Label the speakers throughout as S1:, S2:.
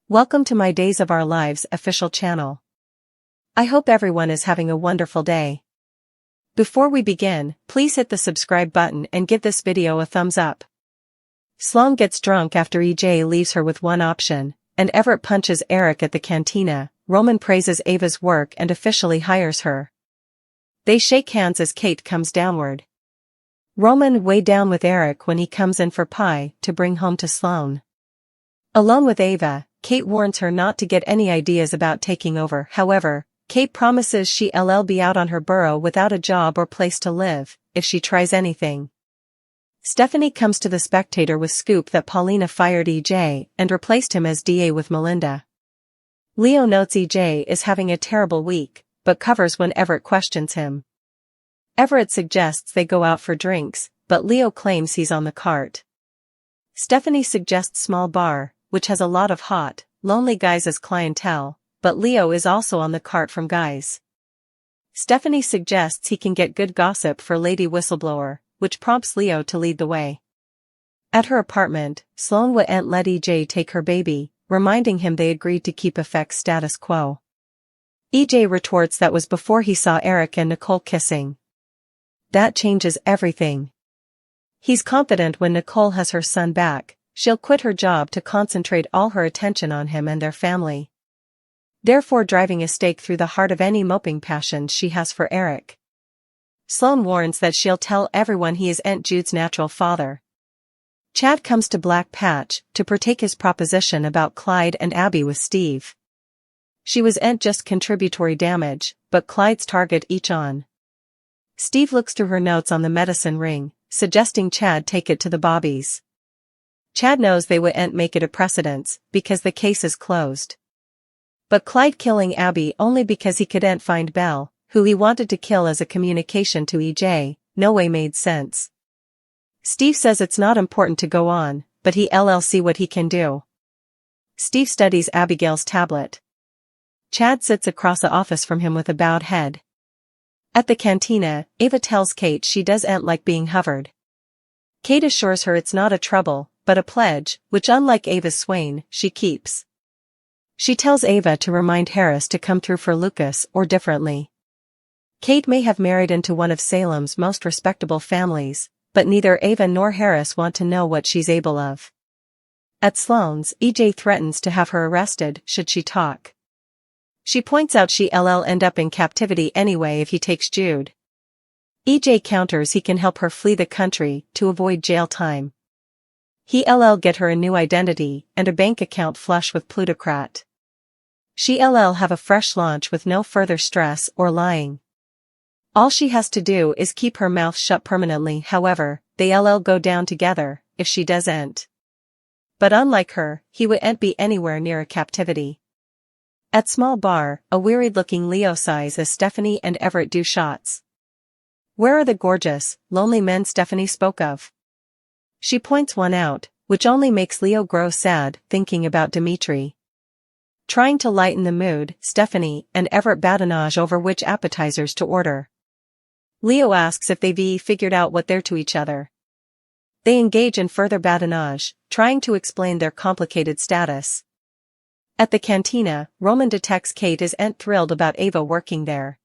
S1: Welcome to my Days of Our Lives official channel. I hope everyone is having a wonderful day. Before we begin, please hit the subscribe button and give this video a thumbs up. Sloan gets drunk after EJ leaves her with one option, and Everett punches Eric at the cantina. Roman praises Ava's work and officially hires her. They shake hands as Kate comes downward. Roman way down with Eric when he comes in for pie to bring home to Sloan. Alone with Ava, Kate warns her not to get any ideas about taking over. However, Kate promises she'll be out on her burrow without a job or place to live if she tries anything. Stephanie comes to the Spectator with scoop that Paulina fired EJ and replaced him as DA with Melinda. Leo notes EJ is having a terrible week, but covers when Everett questions him. Everett suggests they go out for drinks, but Leo claims he's on the cart. Stephanie suggests small bar, which has a lot of hot, lonely guys as clientele, but Leo is also on the cart from guys. Stephanie suggests he can get good gossip for Lady Whistleblower, which prompts Leo to lead the way. At her apartment, Sloan wouldn't let EJ take her baby, reminding him they agreed to keep effects status quo. EJ retorts that was before he saw Eric and Nicole kissing. That changes everything. He's confident when Nicole has her son back, she'll quit her job to concentrate all her attention on him and their family. Therefore driving a stake through the heart of any moping passion she has for Eric. Sloan warns that she'll tell everyone he is Aunt Jude's natural father. Chad comes to Black Patch to partake his proposition about Clyde and Abby with Steve. She was Aunt just contributory damage, but Clyde's target each on. Steve looks through her notes on the medicine ring, suggesting Chad take it to the Bobbies. Chad knows they wouldn't make it a precedence, because the case is closed. But Clyde killing Abby only because he couldn't find Belle, who he wanted to kill as a communication to EJ, no way made sense. Steve says it's not important to go on, but he'll see what he can do. Steve studies Abigail's tablet. Chad sits across the office from him with a bowed head. At the cantina, Ava tells Kate she doesn't like being hovered. Kate assures her it's not a trouble, but a pledge, which unlike Ava's swain, she keeps. She tells Ava to remind Harris to come through for Lucas or differently. Kate may have married into one of Salem's most respectable families, but neither Ava nor Harris want to know what she's able of. At Sloan's, EJ threatens to have her arrested should she talk. She points out she'll end up in captivity anyway if he takes Jude. EJ counters he can help her flee the country to avoid jail time. He'll get her a new identity and a bank account flush with plutocrat. She'll have a fresh launch with no further stress or lying. All she has to do is keep her mouth shut permanently. However, they'll go down together if she doesn't. But unlike her, he wouldn't be anywhere near a captivity. At small bar, a wearied-looking Leo sighs as Stephanie and Everett do shots. Where are the gorgeous, lonely men Stephanie spoke of? She points one out, which only makes Leo grow sad thinking about Dimitri. Trying to lighten the mood, Stephanie and Everett badinage over which appetizers to order. Leo asks if they've figured out what they're to each other. They engage in further badinage, trying to explain their complicated status. At the cantina, Roman detects Kate isn't thrilled about Ava working there.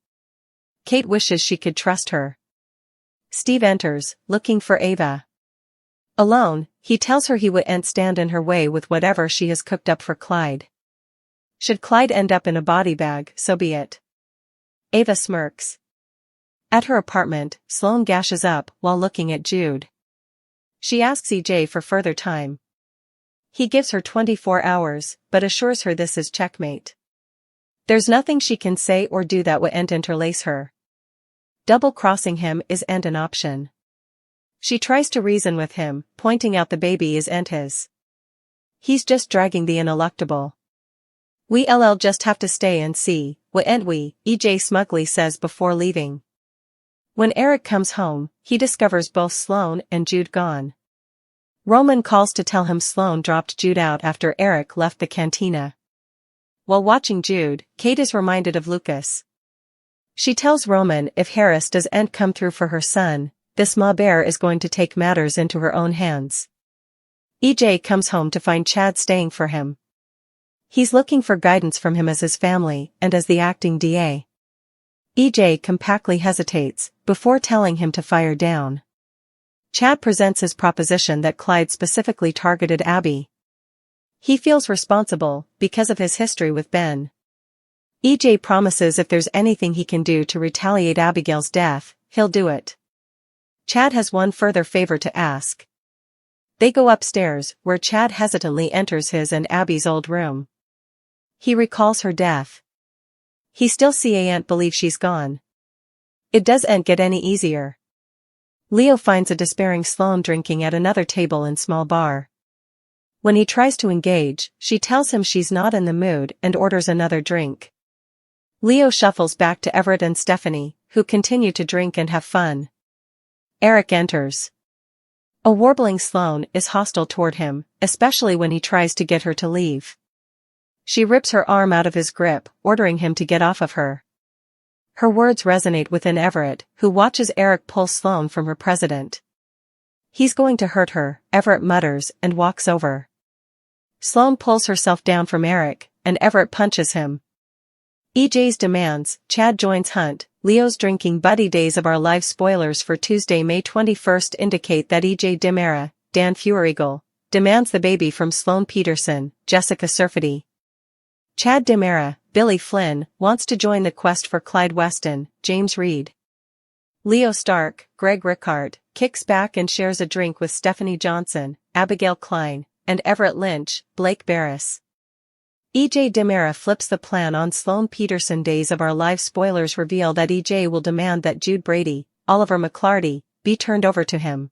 S1: Kate wishes she could trust her. Steve enters, looking for Ava. Alone, he tells her he wouldn't stand in her way with whatever she has cooked up for Clyde. Should Clyde end up in a body bag, so be it. Ava smirks. At her apartment, Sloan gashes up while looking at Jude. She asks EJ for further time. He gives her 24 hours, but assures her this is checkmate. There's nothing she can say or do that wouldn't interlace her. Double-crossing him isn't an option. She tries to reason with him, pointing out the baby isn't his. He's just dragging the ineluctable. We'll just have to stay and see, wouldn't we? EJ smugly says before leaving. When Eric comes home, he discovers both Sloan and Jude gone. Roman calls to tell him Sloan dropped Jude out after Eric left the cantina. While watching Jude, Kate is reminded of Lucas. She tells Roman if Harris doesn't come through for her son, this ma bear is going to take matters into her own hands. EJ comes home to find Chad staying for him. He's looking for guidance from him as his family and as the acting DA. EJ compactly hesitates, before telling him to fire down. Chad presents his proposition that Clyde specifically targeted Abby. He feels responsible, because of his history with Ben. EJ promises if there's anything he can do to retaliate Abigail's death, he'll do it. Chad has one further favor to ask. They go upstairs, where Chad hesitantly enters his and Abby's old room. He recalls her death. He still can't believe she's gone. It doesn't get any easier. Leo finds a despairing Sloan drinking at another table in small bar. When he tries to engage, she tells him she's not in the mood and orders another drink. Leo shuffles back to Everett and Stephanie, who continue to drink and have fun. Eric enters. A warbling Sloan is hostile toward him, especially when he tries to get her to leave. She rips her arm out of his grip, ordering him to get off of her. Her words resonate within Everett, who watches Eric pull Sloan from her president. He's going to hurt her, Everett mutters and walks over. Sloan pulls herself down from Eric, and Everett punches him. EJ's demands, Chad joins Hunt. Leo's drinking buddy days of our live spoilers for Tuesday, May 21st indicate that EJ Demera, Dan Feuereagle, demands the baby from Sloan Peterson, Jessica Surfety. Chad Demera, Billy Flynn, wants to join the quest for Clyde Weston, James Reed. Leo Stark, Greg Rickard, kicks back and shares a drink with Stephanie Johnson, Abigail Klein, and Everett Lynch, Blake Barris. EJ Demera flips the plan on Sloan Peterson. Days of our live spoilers reveal that EJ will demand that Jude Brady, Oliver McClarty, be turned over to him.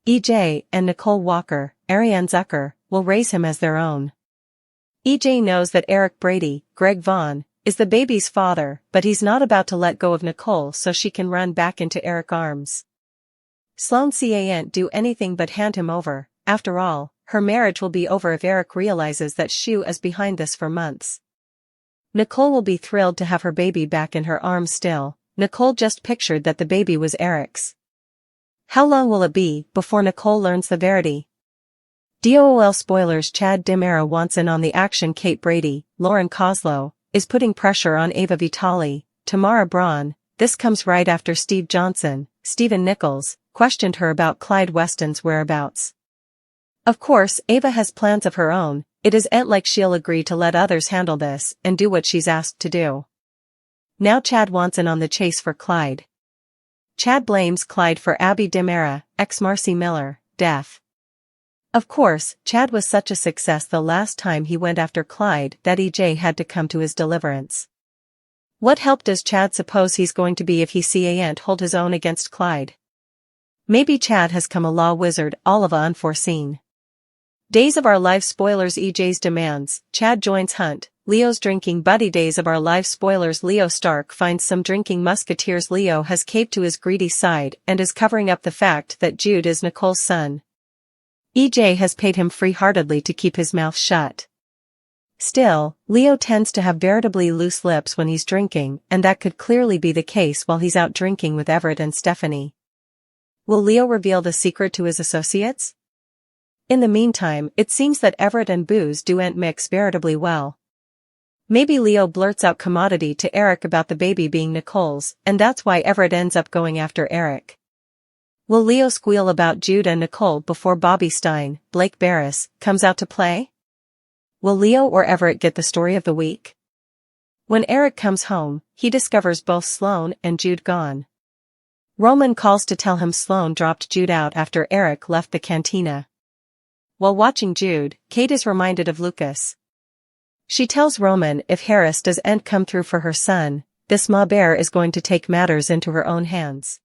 S1: EJ and Nicole Walker, Ariane Zucker, will raise him as their own. EJ knows that Eric Brady, Greg Vaughn, is the baby's father, but he's not about to let go of Nicole so she can run back into Eric's arms. Sloan can't do anything but hand him over. After all, her marriage will be over if Eric realizes that she is behind this for months. Nicole will be thrilled to have her baby back in her arms still. Nicole just pictured that the baby was Eric's. How long will it be before Nicole learns the verity? DOOL spoilers. Chad Demera wants in on the action. Kate Brady, Lauren Koslow, is putting pressure on Ava Vitale, Tamara Braun. This comes right after Steve Johnson, Stephen Nichols, questioned her about Clyde Weston's whereabouts. Of course, Ava has plans of her own. It isn't like she'll agree to let others handle this and do what she's asked to do. Now Chad wants in on the chase for Clyde. Chad blames Clyde for Abby Demera, ex-Marcy Miller, death. Of course, Chad was such a success the last time he went after Clyde that EJ had to come to his deliverance. What help does Chad suppose he's going to be if he can't hold his own against Clyde? Maybe Chad has come a law wizard, all of a unforeseen. Days of our live spoilers. EJ's demands, Chad joins Hunt. Leo's drinking buddy. Days of our live spoilers. Leo Stark finds some drinking musketeers. Leo has caved to his greedy side and is covering up the fact that Jude is Nicole's son. EJ has paid him free-heartedly to keep his mouth shut. Still, Leo tends to have veritably loose lips when he's drinking, and that could clearly be the case while he's out drinking with Everett and Stephanie. Will Leo reveal the secret to his associates? In the meantime, it seems that Everett and booze don't mix veritably well. Maybe Leo blurts out commodity to Eric about the baby being Nicole's, and that's why Everett ends up going after Eric. Will Leo squeal about Jude and Nicole before Bobby Stein, Blake Barris, comes out to play? Will Leo or Everett get the story of the week? When Eric comes home, he discovers both Sloan and Jude gone. Roman calls to tell him Sloan dropped Jude out after Eric left the cantina. While watching Jude, Kate is reminded of Lucas. She tells Roman if Harris doesn't come through for her son, this ma bear is going to take matters into her own hands.